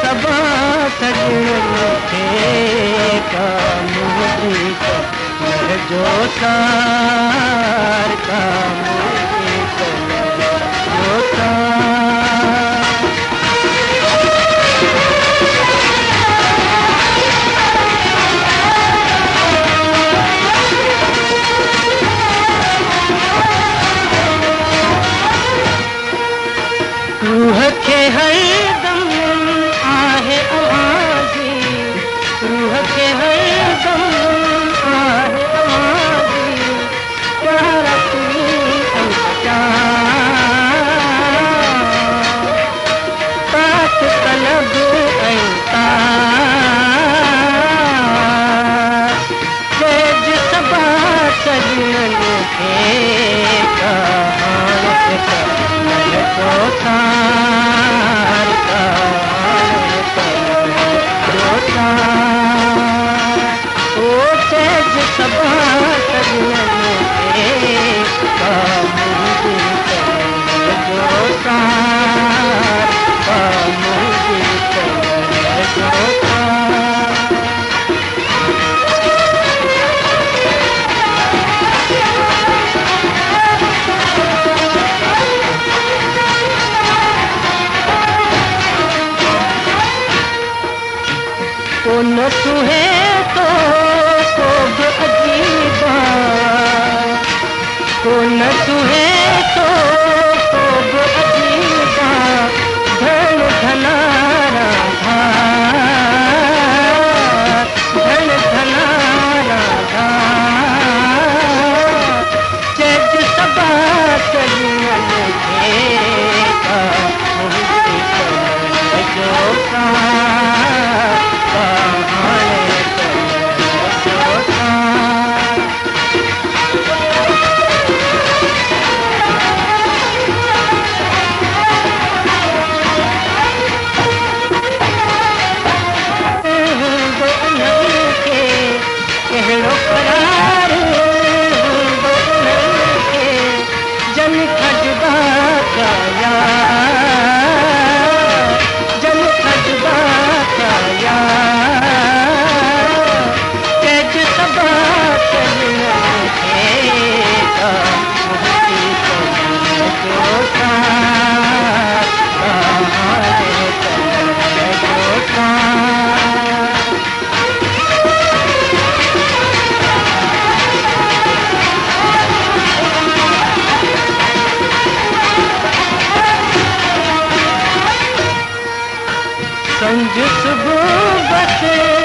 सबा सजन खे कामुदी कर जो सार कामुदी कर जो सार। रूह के हरदम आहे आवाज़ी, रूह के हरदम आहे आवाज़ी, प्यारा तू पाक तलब तेज सबा सजन के जो सार जो सार। ओ तेज सबा सजन के कामुदी कर जो सार कामुदी कर जो सार। को न सुहे तो को अजीबा, को न सुहे तो को अजीबा, धन धनारा धार, धन धनारा धार। तेज सबा सजन के कामुदी कर जो सार जन खजदा का जन खजदा का तेज सबा सजन के कामुदी कर जो सार कामुदी कर जो सार। संज सुबह बसे